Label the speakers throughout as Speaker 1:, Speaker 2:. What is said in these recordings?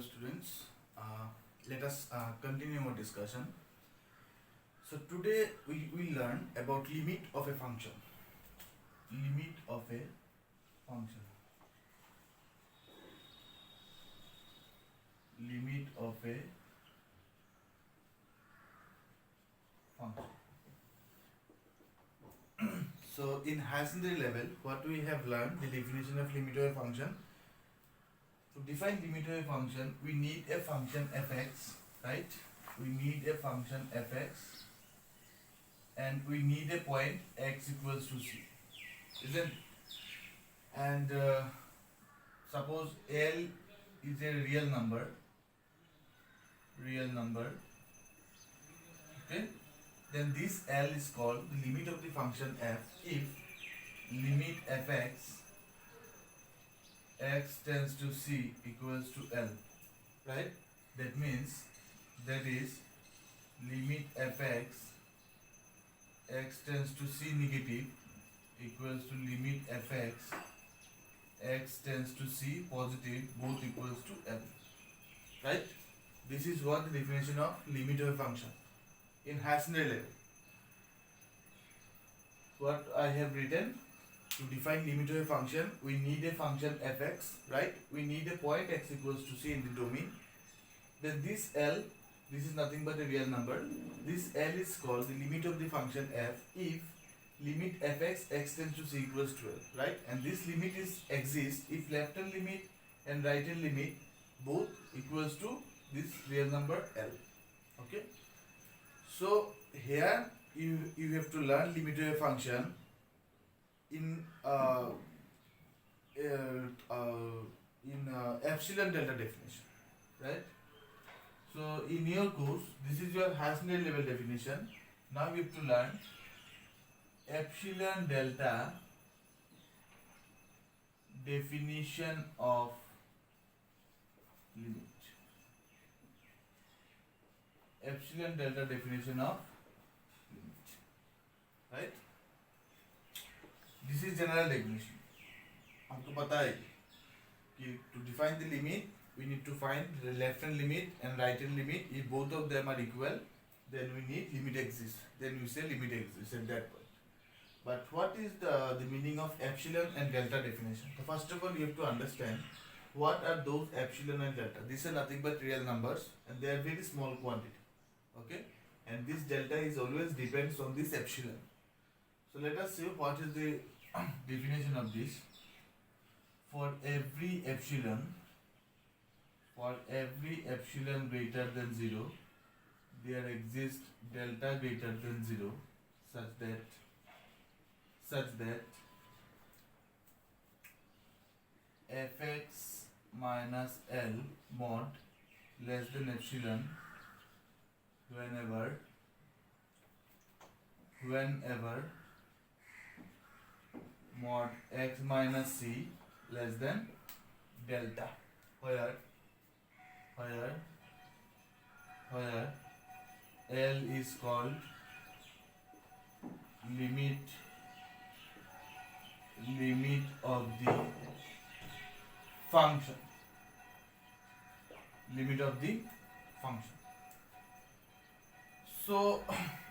Speaker 1: students. Let us continue our discussion. So today we will learn about limit of a function. Limit of a function. Limit of a function. So in higher secondary level, what we have learned, the definition of limit of a function. To define limit of a function, we need a function fx, right? We need a function fx, and we need a point x equals to c, isn't it? And suppose L is a real number, okay? Then this L is called the limit of the function f if limit fx x tends to c equals to L, right? That means that is limit fx x tends to c negative equals to limit fx x tends to c positive both equals to L, right? This is what the definition of limit of a function in Hasner level. What I have written, to define limit of a function, we need a function fx, right? We need a point x equals to c in the domain. Then this L, this is nothing but a real number. This L is called the limit of the function f if limit fx x tends to c equals to L, right? And this limit exists if left hand limit and right hand limit both equals to this real number L, okay? So here you have to learn limit of a function in epsilon delta definition, right? So in your course, this is your Hasner level definition. Now you have to learn epsilon delta definition of limit. Epsilon delta definition of limit, right? This is general definition. हमको पता है कि to define the limit we need to find the left hand limit and right hand limit. If both of them are equal, then we need limit exists. Then we say limit exists at that point. But what is the meaning of epsilon and delta definition? So first of all, you have to understand what are those epsilon and delta. These are nothing but real numbers and they are very small quantity. Okay, and this delta is always depends on this epsilon. So let us see what is the definition of this. For every epsilon greater than 0, there exists delta greater than 0 such that fx minus L mod less than epsilon whenever mod x minus c less than delta, where L is called limit of the function. So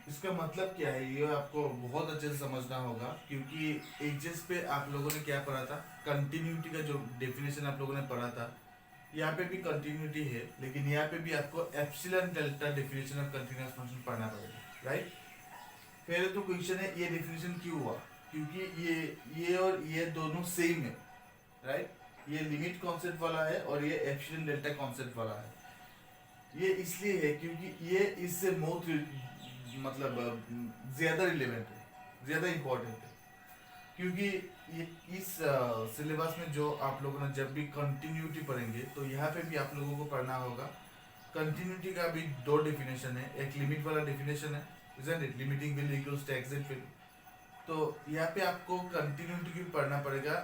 Speaker 1: इसका मतलब क्या है, ये आपको बहुत अच्छे से समझना होगा, क्योंकि एजेस पे आप लोगों ने क्या पढ़ा था, कंटिन्यूटी का जो डेफिनेशन आप लोगों ने पढ़ा था, यहाँ पे भी कंटिन्यूटी है, लेकिन यहाँ पे भी आपको epsilon delta definition of continuous function पढ़ना पड़ेगा, राइट? पहले तो क्वेश्चन है ये डेफिनेशन क्यों हुआ, क्योंकि ये और ये दोनों सेम है, राइट? ये लिमिट कॉन्सेप्ट वाला है और ये एप्सिलॉन डेल्टा कॉन्सेप्ट वाला है. ये इसलिए है क्योंकि ये इससे मतलब ज्यादा रिलेवेंट है, ज्यादा इम्पोर्टेंट है, क्योंकि ये इस सिलेबस में जो आप लोगों ने जब भी कंटिन्यूटी पढ़ेंगे तो यहाँ पे भी आप लोगों को पढ़ना होगा. कंटिन्यूटी का भी दो डेफिनेशन है, एक लिमिट वाला डेफिनेशन है, isn't it? Limiting value equals to x value. तो यहाँ पे आपको कंटिन्यूटी की पढ़ना पड़ेगा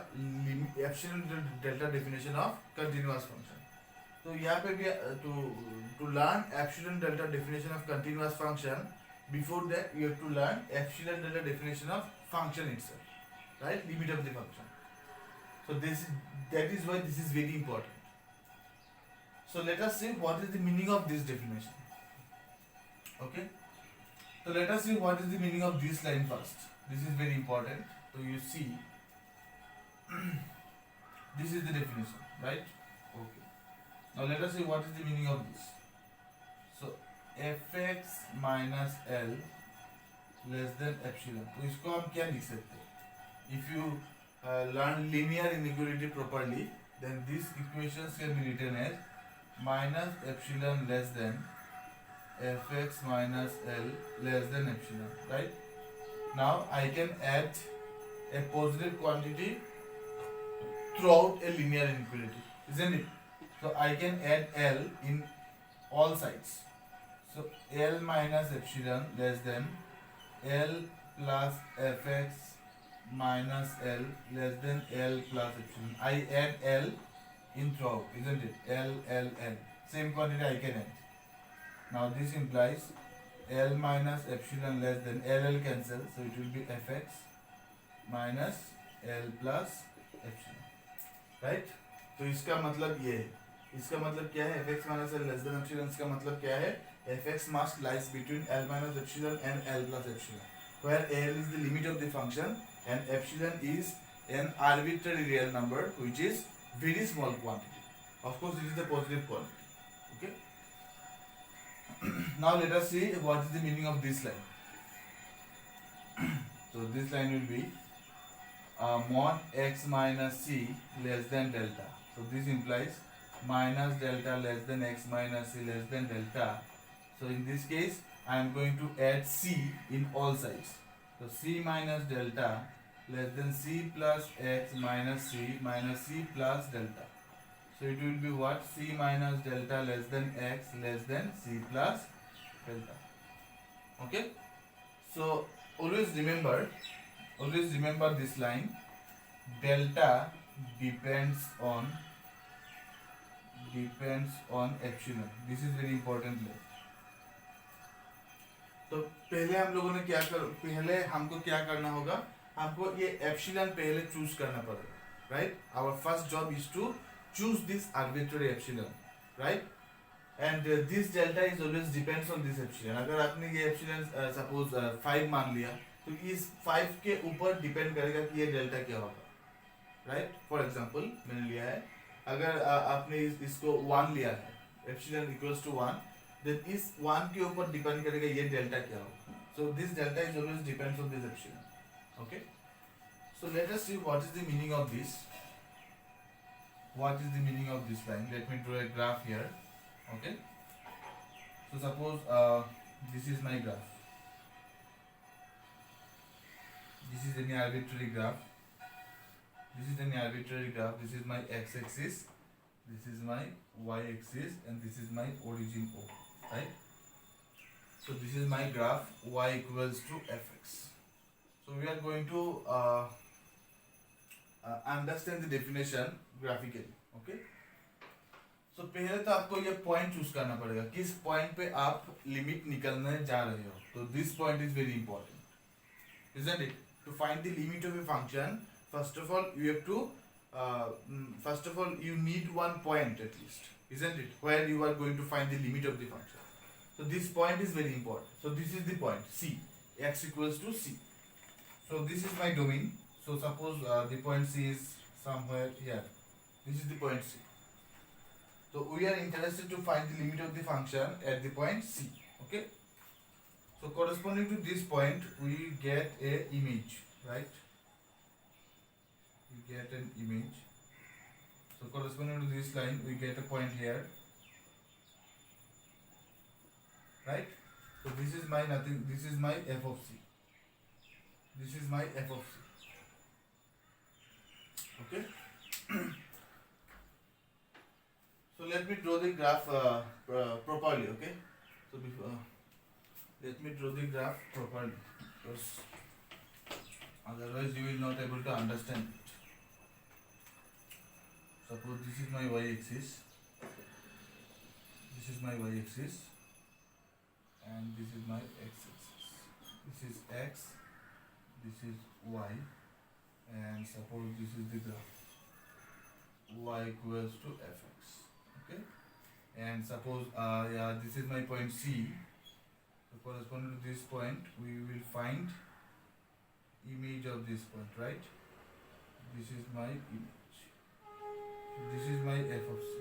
Speaker 1: epsilon delta definition of continuous function. तो यहाँ पे भी to learn epsilon delta definition of continuous function, before that you have to learn epsilon delta definition of function itself, right? Limit of the function. So that is why this is very important. So let us see what is the meaning of this definition. Okay. So let us see what is the meaning of this line first. This is very important. So you see, this is the definition, right? Okay. Now let us see what is the meaning of this. So fx minus l less than epsilon. तो इसको हम क्या लिख सकते हैं? If you learn linear inequality properly, then these equations can be written as minus epsilon less than fx minus l less than epsilon, right? Now I can add a positive quantity throughout a linear inequality, isn't it? So I can add l in all sides. So l minus epsilon less than l plus fx minus l less than l plus epsilon. I add l in throughout, isn't it? L, L, L. Same quantity I can add. Now this implies L minus epsilon less than L cancel, so it will be fx minus L plus epsilon, right? तो इसका मतलब ये है, इसका मतलब क्या है? fx minus L less than epsilon, इसका मतलब क्या है? fx must lies between L minus epsilon and L plus epsilon, where L is the limit of the function and epsilon is an arbitrary real number which is very small quantity. Of course, it is the positive quantity. Okay. Now let us see what is the meaning of this line. So this line will be mod x minus c less than delta. So this implies minus delta less than x minus c less than delta. So in this case, I am going to add c in all sides. So c minus delta less than c plus x minus c plus delta. So it will be what? C minus delta less than x less than c plus delta. Okay. So always remember this line. Delta depends on epsilon. This is very important line. तो पहले हमको क्या करना होगा? हमको ये epsilon पहले choose करना पड़ेगा, right? Our first job is to choose this arbitrary epsilon, right? And this delta is always depends on this epsilon. अगर आपने ये epsilon suppose 5 मान लिया, तो इस 5 के ऊपर डिपेंड करेगा कि ये डेल्टा क्या होगा, राइट? फॉर एग्जांपल मैंने लिया है, अगर आपने इसको 1 लिया है, epsilon equals to 1, then इस 1 के ऊपर डिपेंड करेगा ये डेल्टा क्या होगा. So this delta is always depends on this epsilon. Okay? So let us see what is the meaning of this. What is the meaning of this line? Let me draw a graph here. Okay. So suppose this is my graph. This is any arbitrary graph. This is my x-axis. This is my y-axis, and this is my origin O. Right. So this is my graph. Y equals to fx. So we are going to understand the definition graphically. Okay. So पहले तो आपको ये point choose करना पड़ेगा, किस point पे आप limit निकलने जा रहे हो. तो this point is very important, isn't it? To find the limit of a function, first of all you need one point at least, isn't it, where you are going to find the limit of the function. So this point is very important. So this is the point C, x equals to C. So this is my domain. So suppose the point C is somewhere here. This is the point C. So we are interested to find the limit of the function at the point C. Okay. So corresponding to this point, we get a image, right? We get an image. So corresponding to this line, we get a point here, right? So this is my nothing. This is my f of C. This is my f of C. Okay. So let me draw the graph properly. Okay. So before, let me draw the graph properly, because otherwise you will not able to understand it. Suppose this is my y-axis. This is my y-axis, and this is my x-axis. This is x. This is y, and suppose this is the graph. Y equals to fx. Okay, and suppose yeah, this is my point C. So corresponding to this point we will find image of this point, right? This is my image, this is my f of C.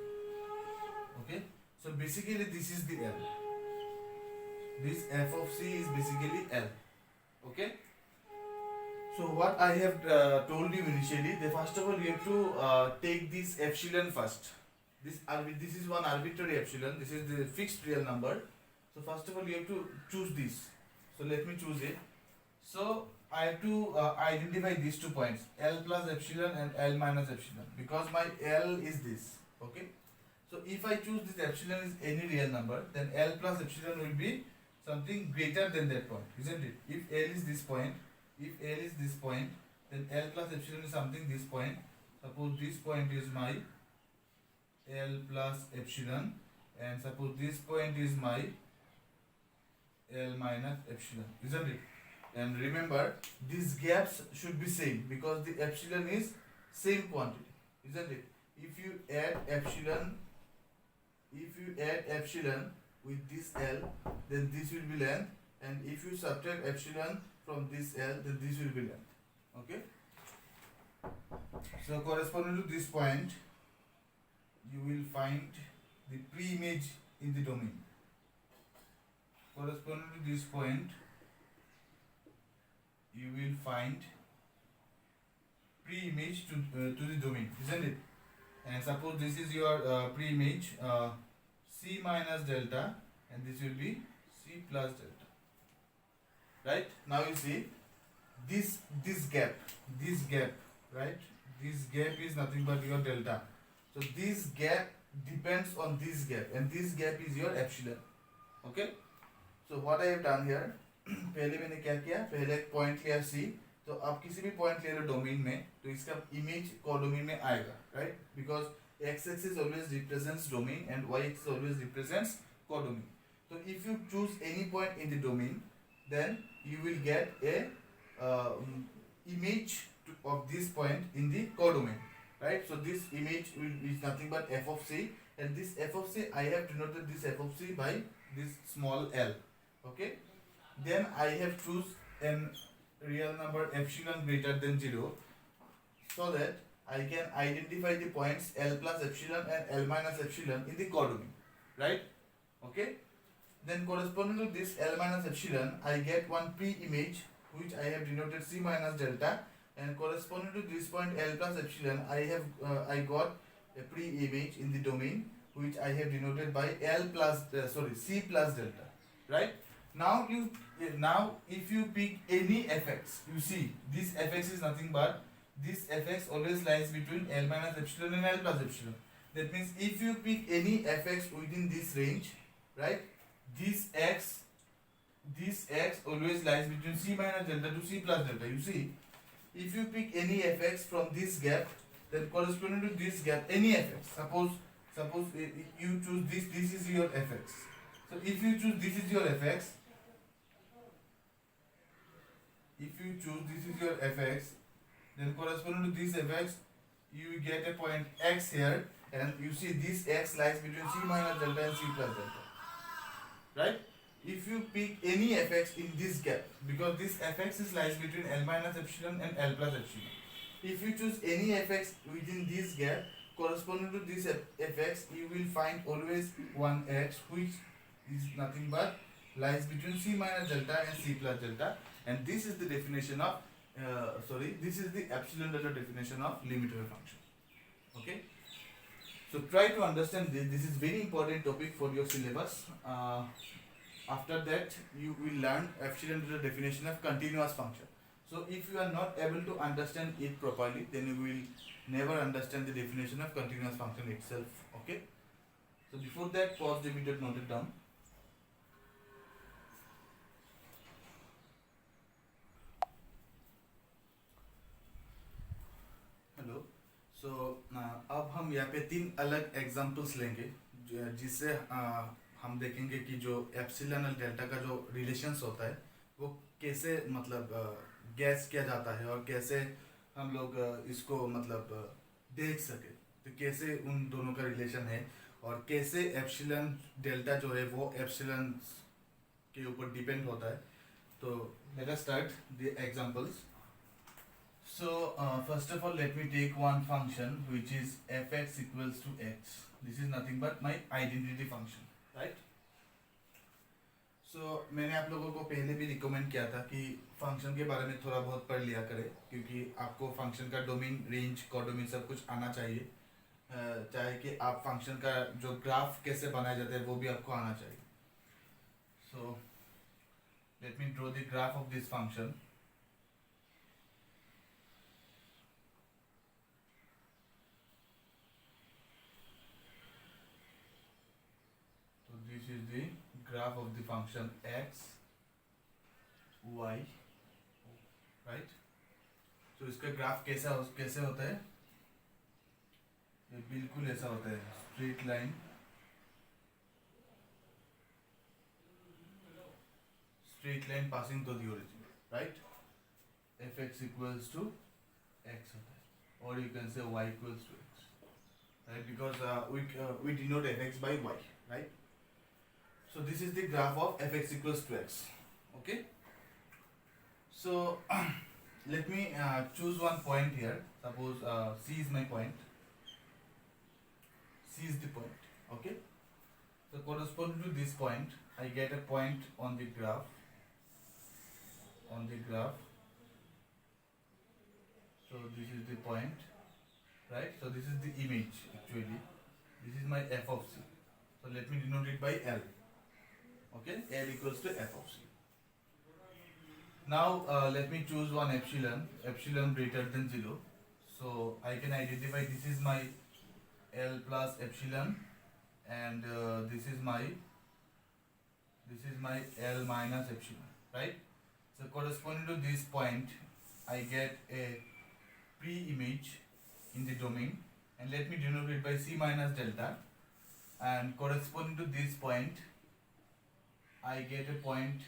Speaker 1: Okay, so basically this is the L. This f of C is basically L. Okay, so what I have told you initially, the first of all you have to take this epsilon first. This is one arbitrary epsilon, this is the fixed real number. So first of all you have to choose this. So let me choose it. So I have to identify these 2 points, L plus epsilon and L minus epsilon, because my L is this. Okay, so if I choose this epsilon is any real number, then L plus epsilon will be something greater than that point, isn't it? If L is this point, then L plus epsilon is something this point. Suppose this point is my L plus epsilon, and suppose this point is my L minus epsilon, isn't it? And remember, these gaps should be same because the epsilon is same quantity, isn't it? If you add epsilon with this L, then this will be length, and if you subtract epsilon from this L, then this will be length. Okay, so corresponding to this point you will find the pre-image in the domain. Corresponding to this point you will find pre-image to the domain, isn't it? And suppose this is your pre-image C minus delta, and this will be C plus delta. Right? Now you see this gap, right? This gap is nothing but your delta. So this gap depends on this gap, and this gap is your epsilon. Okay? So what I have done here, पहले मैंने क्या किया, पहले एक point लिया C. तो आप किसी भी पॉइंट ले लो डोमेन में, तो इसका इमेज कोडोमेन में आएगा, right? Because x axis always represents domain and y axis always represents codomain. So if you choose any point in the domain, then you will get a image of this point in the codomain, right? So this image is nothing but f of C, and this f of C, I have denoted this f of C by this small l. Okay, then I have choose an real number epsilon greater than 0, so that I can identify the points L plus epsilon and L minus epsilon in the codomain, right? Okay, then corresponding to this L minus epsilon, I get one pre-image which I have denoted C minus delta, and corresponding to this point L plus epsilon, I got a pre-image in the domain which I have denoted by C plus delta, right? Now if you pick any fx, you see this fx is nothing but this fx always lies between L minus epsilon and L plus epsilon. That means if you pick any fx within this range, right, this x always lies between C minus delta to C plus delta. You see, if you pick any fx from this gap, then corresponding to this gap, any fx, suppose you choose this is your fx. So if you choose this is your fx, then corresponding to this fx, you get a point x here, and you see this x lies between C minus delta and C plus delta, right? If you pick any fx in this gap, because this fx is lies between L minus epsilon and L plus epsilon, if you choose any fx within this gap corresponding to this fx, you will find always one x which is nothing but lies between C minus delta and C plus delta, and this is the definition of this is the epsilon delta definition of limit of a function. Okay, so try to understand this. This is very important topic for your syllabus. After that you will learn epsilon delta definition of continuous function. So if you are not able to understand it properly, then you will never understand the definition of continuous function itself. Okay, so before that, pause the video, note it down. Hello, so अब हम यहाँ पे 3 अलग examples लेंगे जिससे हम देखेंगे कि जो एप्सिलॉन और डेल्टा का जो रिलेशंस होता है वो कैसे मतलब गैस किया जाता है और कैसे हम लोग इसको मतलब देख सके, तो कैसे उन दोनों का रिलेशन है और कैसे एप्सिलॉन डेल्टा जो है वो एप्सिलॉन के ऊपर डिपेंड होता है. तो let us start the examples. So first of all, let me take one function which is fx equals to x. This is nothing but my identity function, right? So मैंने आप लोगों को पहले भी रिकमेंड किया था कि फंक्शन के बारे में थोड़ा बहुत पढ़ लिया करें, क्योंकि आपको फंक्शन का डोमेन, रेंज, कोडोमेन सब कुछ आना चाहिए. चाहे कि आप फंक्शन का जो ग्राफ कैसे बनाया जाता है वो भी आपको आना चाहिए. So let me draw the graph of this function. This is the graph of the function x, y, right? So इसका ग्राफ कैसे होता है? ये बिल्कुल ऐसा होता है, straight line, passing to the origin, right? fx equals to x होता है, or you can say y equals to x, right? Because we denote fx by y, right? So this is the graph of fx equals to x. Okay. So let me choose one point here. Suppose C is my point. C is the point. Okay. So corresponding to this point, I get a point on the graph. So this is the point, right? So this is the image actually. This is my f of C. So let me denote it by L. Okay, L equals to f of C. Now let me choose one epsilon greater than 0. So I can identify this is my L plus epsilon, and this is my L minus epsilon, right? So corresponding to this point, I get a pre-image in the domain, and let me denote it by C minus delta, and corresponding to this point, I get a point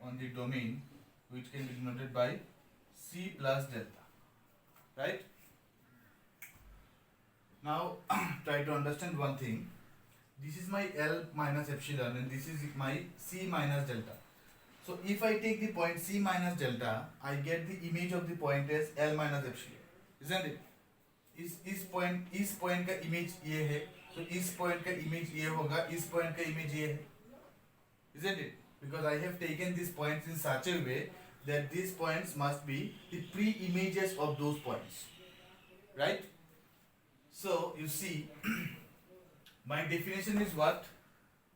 Speaker 1: on the domain which can be denoted by C plus delta, right? Now try to understand one thing. This is my L minus epsilon and this is my C minus delta. So if I take the point C minus delta, I get the image of the point as L minus epsilon, isn't it? इस point का image ये है, तो इस point का image ये होगा, इस पॉइंट का इमेज ये है, isn't it? Because I have taken these points in such a way that these points must be the pre-images of those points, right? So you see, my definition is what?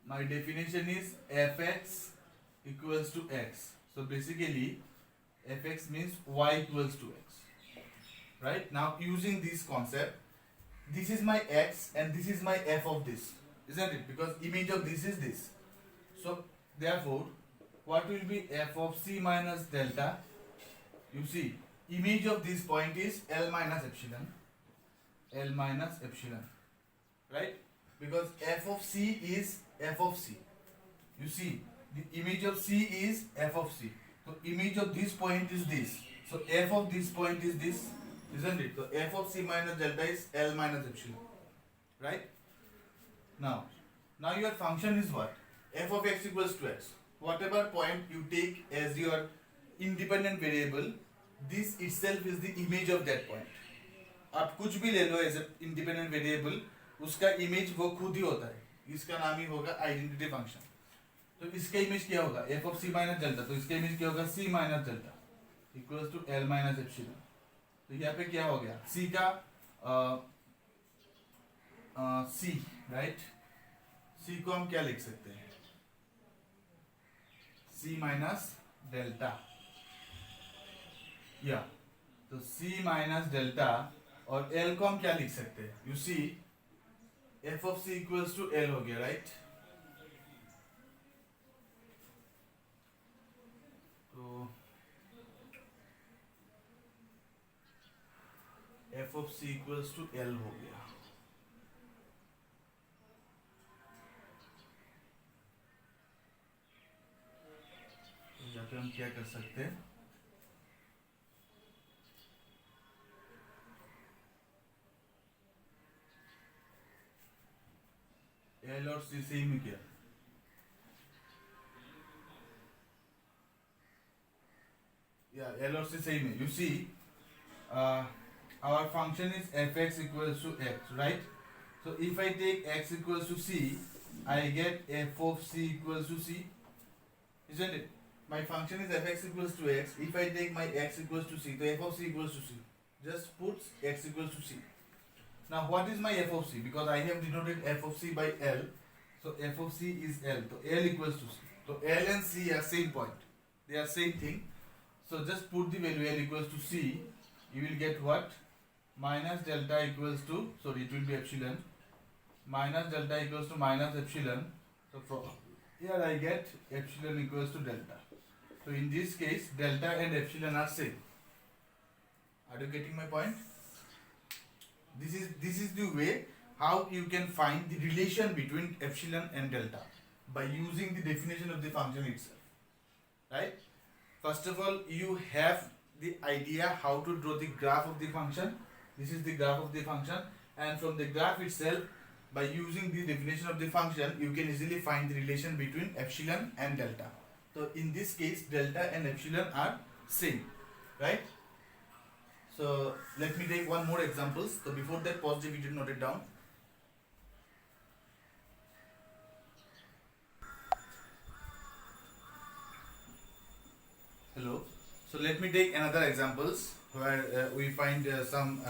Speaker 1: My definition is fx equals to x. So basically fx means y equals to x, right? Now using this concept, this is my x and this is my f of this, isn't it? Because image of this is this. So therefore, what will be f of C minus delta? You see, image of this point is L minus epsilon, right? Because f of C is f of C. You see, the image of C is f of C. So image of this point is this. So f of this point is this, isn't it? So f of C minus delta is L minus epsilon, right? Now your function is what? F of x equals to x. Whatever point you take as your independent variable, this itself is the image of that point. आप कुछ भी ले लो as independent variable, उसका image वो खुद ही होता है. इसका नाम ही होगा आइडेंटिटी फंक्शन. तो इसका इमेज क्या होगा? f of c minus delta. तो इसका इमेज क्या होगा? c minus delta equals to l minus epsilon. तो यहाँ पे क्या हो गया? c का c, राइट? c को हम क्या लिख सकते हैं? C माइनस डेल्टा, या तो C माइनस डेल्टा, और L को हम क्या लिख सकते हैं? You see, f of c equals to L हो गया, राइट? तो f of c equals to L हो गया. यहाँ पे हम क्या कर सकते हैं? एल और सी सेम ही क्या? Yeah, L or C same है. You see, our function is fx equals to x, right? So if I take x equals to c, I get f of c equals to c, isn't it? My function is fx equals to x. If I take my x equals to c, so f of c equals to c. Just put x equals to c. Now what is my f of c? Because I have denoted f of c by L, so f of c is L. So L equals to c. So L and c are same point. They are same thing. So just put the value L equals to c. You will get what? Minus delta equals to, sorry, it will be epsilon. Minus delta equals to minus epsilon. So from here I get epsilon equals to delta. So in this case, delta and epsilon are same. Are you getting my point? This is the way how you can find the relation between epsilon and delta by using the definition of the function itself. Right? First of all, you have the idea how to draw the graph of the function. This is the graph of the function, and from the graph itself, by using the definition of the function, you can easily find the relation between epsilon and delta. So in this case, delta and epsilon are same, right? So let me take one more examples. So before that, pause the video, note it down. Hello. So let me take another examples where we find some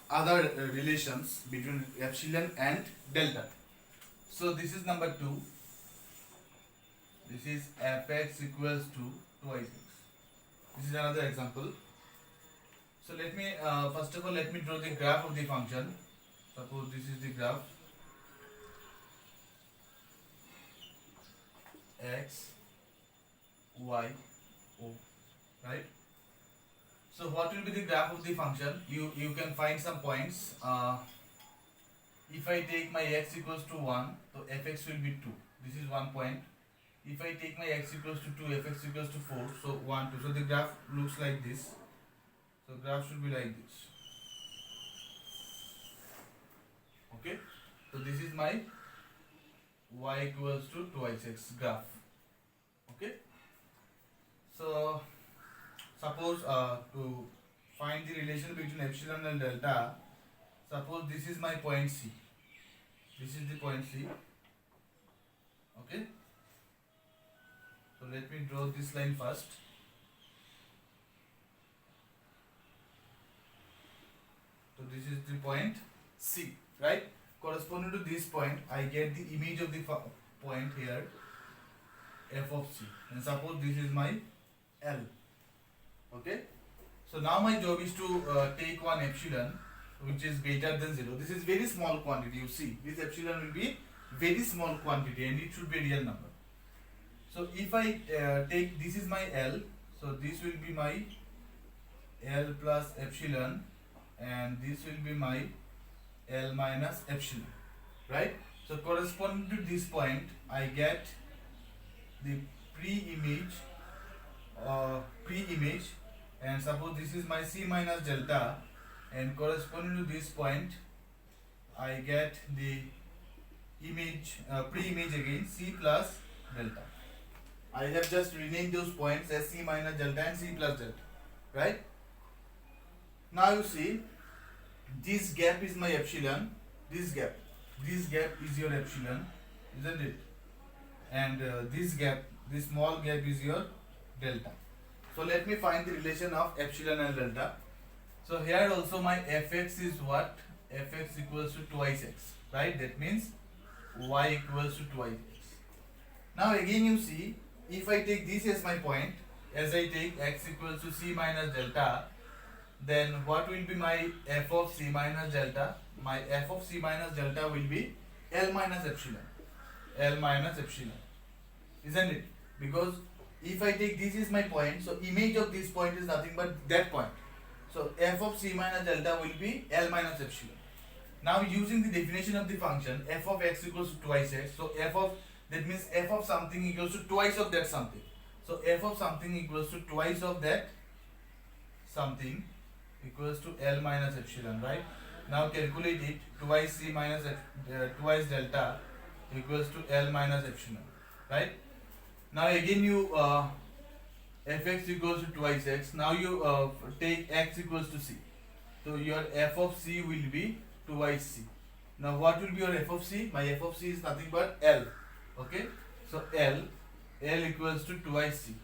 Speaker 1: other relations between epsilon and delta. So this is number 2. This is fx equals to twice x. This is another example. So let me first of all let me draw the graph of the function. Suppose this is the graph x, y, o, right? So what will be the graph of the function? You can find some points. If I take my x equals to 1, so fx will be 2. This is one point. If I take my x equals to 2, fx equals to 4, so 1, 2. So the graph looks like this. So graph should be like this. Okay. So this is my y equals to twice x graph. Okay. So suppose to find the relation between epsilon and delta, suppose this is my point C. This is the point C. Okay. So let me draw this line first. So this is the point C, right? Corresponding to this point, I get the image of the point here, f of c, and suppose this is my L. Okay. So now my job is to take one epsilon which is greater than 0. This is very small quantity. You see, this epsilon will be very small quantity and it should be a real number. So if I take, this is my L, so this will be my L plus epsilon, and this will be my L minus epsilon, right? So corresponding to this point, I get the pre-image, and suppose this is my C minus delta, and corresponding to this point, I get the image, pre-image again, C plus delta. I have just renamed those points as C minus delta and C plus delta, right? Now you see, this gap is my epsilon, this gap is your epsilon, isn't it? And this small gap is your delta. So let me find the relation of epsilon and delta. So here also my fx is what? Fx equals to twice x, right? That means y equals to twice x. Now again you see, if I take this as my point, as I take x equals to c minus delta, then what will be my f of c minus delta? My f of c minus delta will be L minus epsilon. L minus epsilon, isn't it? Because if I take this is my point, so image of this point is nothing but that point. So f of c minus delta will be L minus epsilon. Now using the definition of the function, f of x equals to twice x, so that means f of something equals to twice of that something. So f of something equals to twice of that something equals to L minus epsilon, right? Now calculate it, twice c minus twice delta, equals to L minus epsilon, right? Now again you fx equals to twice x. Now you take x equals to c. So your f of c will be twice c. Now what will be your f of c? My f of c is nothing but L. Okay. So L equals to twice c.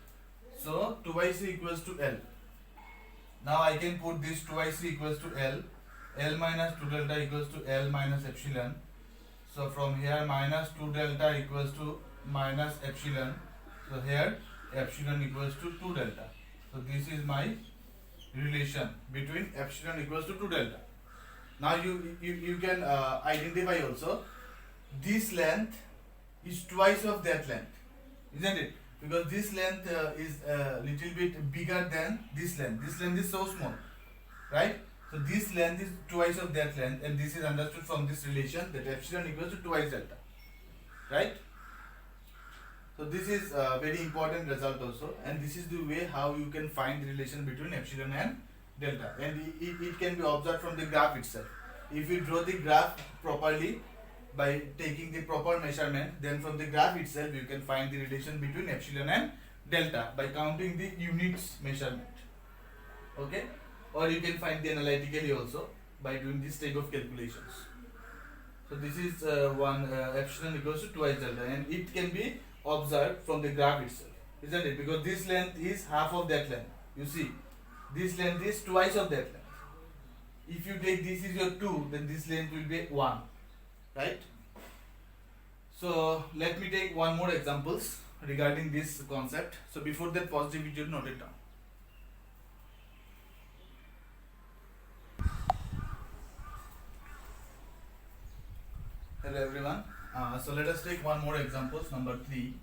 Speaker 1: So twice c equals to L. Now I can put this twice c equals to L minus 2 delta equals to L minus epsilon. So from here minus 2 delta equals to minus epsilon. So here epsilon equals to 2 delta. So this is my relation between epsilon equals to 2 delta. Now you can identify also this length is twice of that length, isn't it? Because this length is a little bit bigger than this length. This length is so small, right? So this length is twice of that length, and this is understood from this relation that epsilon equals to twice delta, right? So this is a very important result also, and this is the way how you can find the relation between epsilon and delta, and it can be observed from the graph itself. If you draw the graph properly by taking the proper measurement, then from the graph itself you can find the relation between epsilon and delta by counting the units measurement. Okay, or you can find the analytically also by doing this type of calculations. So this is one epsilon equals to twice delta, and it can be observed from the graph itself, isn't it? Because this length is half of that length. You see, this length is twice of that length. If you take this is your 2, then this length will be 1, right? So let me take one more examples regarding this concept. So before that, pause the video, note it down. Hello everyone. So let us take one more example, number 3.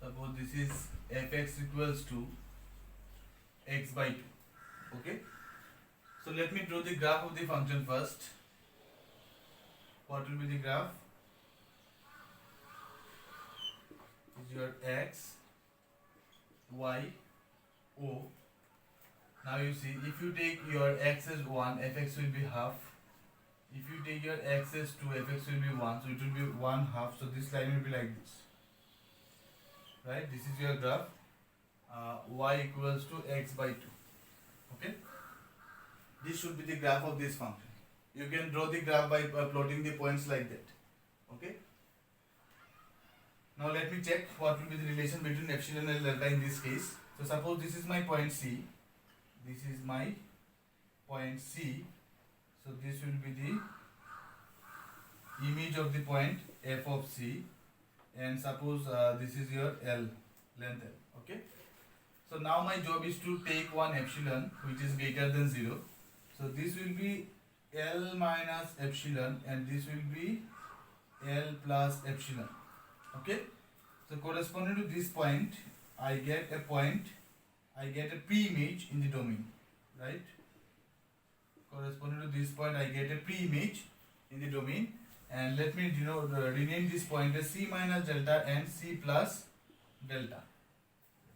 Speaker 1: Suppose this is fx equals to x by 2. Okay. So let me draw the graph of the function first. What will be the graph? Is your x, y, o. Now you see, if you take your x as 1, fx will be half. If you take your x as 2, fx will be 1, so it will be 1 half. So this line will be like this, right? This is your graph, y equals to x by 2. Okay, this should be the graph of this function. You can draw the graph by plotting the points like that. Okay, now let me check what will be the relation between epsilon and delta in this case. So suppose this is my point C, this is my point C. So this will be the image of the point f of C, and suppose this is your L, length L. Okay. So now my job is to take one epsilon which is greater than 0. So this will be L minus epsilon, and this will be L plus epsilon. Okay. So corresponding to this point, I get a pre-image in the domain, right? Corresponding to this point, I get a pre-image in the domain, and let me rename this point as C minus delta and C plus delta.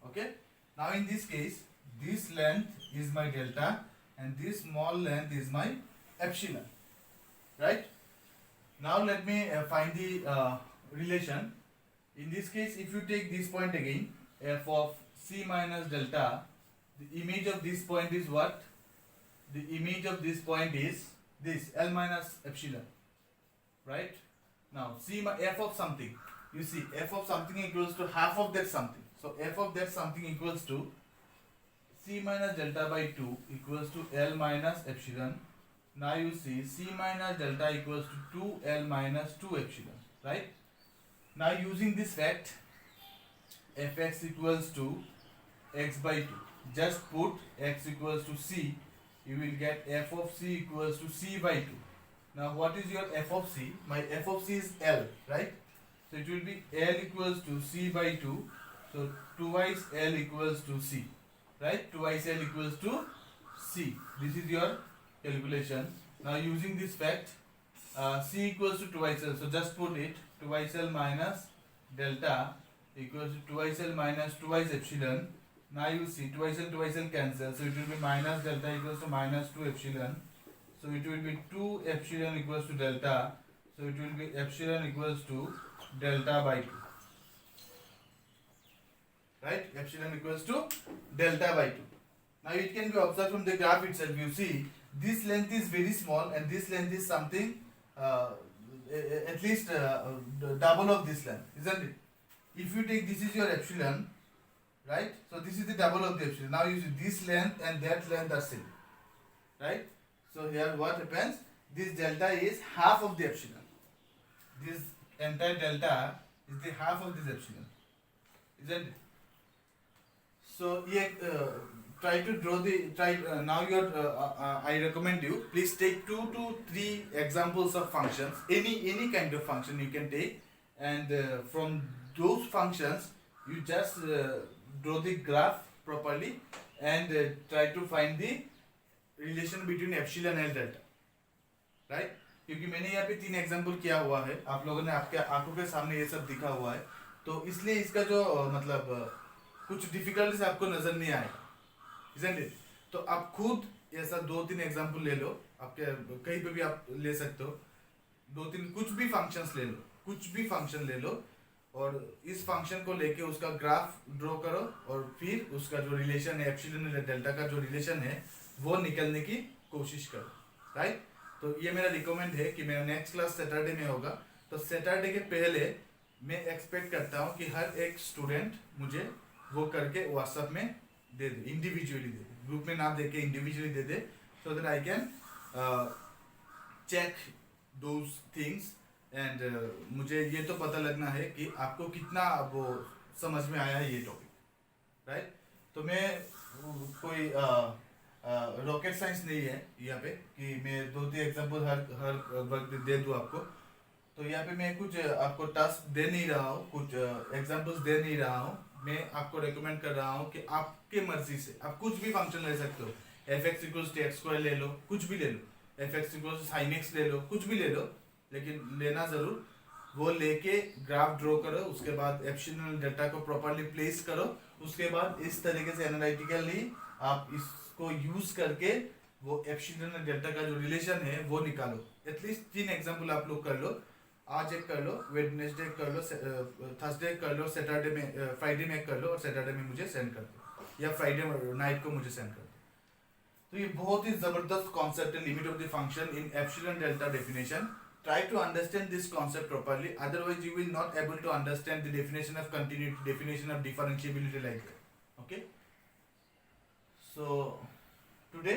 Speaker 1: Okay. Now in this case, this length is my delta and this small length is my epsilon, right? Now let me find the relation. In this case, if you take this point again, f of C minus delta, the image of this point is what? The image of this point is this L minus epsilon, right? Now f of something, you see, f of something equals to half of that something. So f of that something equals to C minus delta by 2 equals to L minus epsilon. Now you see, C minus delta equals to 2L minus 2 epsilon, right? Now using this fact, fx equals to x by 2. Just put x equals to c, you will get f of c equals to c by 2. Now what is your f of c? My f of c is L, right? So it will be L equals to c by 2. So twice L equals to c, right? Twice L equals to c. This is your calculation. Now using this fact, c equals to twice L. So just put it, twice L minus delta equals to twice L minus twice epsilon. Now you see, twice L cancel. So it will be minus delta equals to minus 2 epsilon. So it will be 2 epsilon equals to delta. So it will be epsilon equals to delta by 2. Right? Epsilon equals to delta by 2. Now it can be observed from the graph itself. You see, this length is very small and this length is something at least double of this length, isn't it? If you take this is your epsilon, right? So this is the double of the epsilon. Now you see this length and that length are same, right? So here what happens? This delta is half of the epsilon. This entire delta is the half of this epsilon, isn't it? So yeah, try to draw the now your I recommend you please take 2 to 3 examples of functions, any kind of function you can take, and from those functions you just draw the graph properly and try to find the relation between epsilon and delta, right? क्योंकि मैंने यहाँ पे 3 example किया हुआ है, आप लोगों ने आपके आंखों के सामने ये सब दिखा हुआ है, तो इसलिए इसका जो मतलब कुछ डिफिकल्टीज आपको नजर नहीं आएगा, isn't it? तो आप खुद ऐसा 2-3 एग्जाम्पल ले लो, आपके कहीं पे भी आप ले सकते हो, 2-3 कुछ भी फंक्शंस ले लो, कुछ भी फंक्शन ले लो और इस फंक्शन को लेके उसका ग्राफ ड्रॉ करो और फिर उसका जो रिलेशन है एप्सिलॉन और डेल्टा का जो रिलेशन है वो निकलने की कोशिश करो, राइट? तो ये मेरा रिकमेंड है कि मेरा नेक्स्ट क्लास सैटरडे में होगा, तो सैटरडे के पहले मैं एक्सपेक्ट करता हूँ कि हर एक स्टूडेंट मुझे वो करके व्हाट्सएप में दे दे, इंडिविजुअली दे दे, ग्रुप में ना दे के इंडिविजुअली दे दे, so that I can check those things and मुझे ये तो पता लगना है कि आपको कितना वो समझ में आया है ये टॉपिक, राइट? तो मैं कोई रॉकेट साइंस नहीं है यहाँ पे कि मैं 2-3 एग्जाम्पल हर वक्त दे दूँ आपको, तो यहाँ पे मैं कुछ आपको टास्क दे नहीं रहा हूँ, कुछ एग्जाम्पल्स दे नहीं रहा हूँ, मैं आपको रेकमेंड कर रहा हूँ कि आपके मर्जी से आप कुछ भी फंक्शन ले सकते हो, fx equals to x square ले लो, कुछ भी ले लो, fx equals to sine x ले लो, कुछ भी ले लो, लेकिन लेना जरूर, वो लेके ग्राफ ड्रॉ करो, उसके बाद एप्सिलॉन डेल्टा को प्रॉपर्ली प्लेस करो, उसके बाद इस तरीके से एनालिटिकली आप इसको यूज करके वो एप्सिलॉन और डेल्टा का जो रिलेशन है वो निकालो। एटलीस्ट 3 एग्जांपल आप लोग कर लो, आज एक कर लो, वेडनेसडे कर लो, थर्सडे कर लो, सैटरडे में फ्राइडे में कर लो और सैटरडे में मुझे सेंड कर दो या फ्राइडे नाइट को मुझे सेंड कर दो। तो ये बहुत ही जबरदस्त कॉन्सेप्ट है, limit of the function in epsilon delta definition. Try to understand this concept properly, otherwise you will not able to understand the definition of continuity, definition of differentiability like that. Okay, so today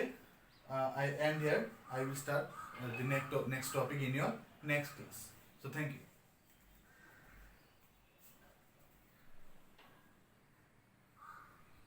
Speaker 1: I end here. I will start the next topic in your next class. So thank you.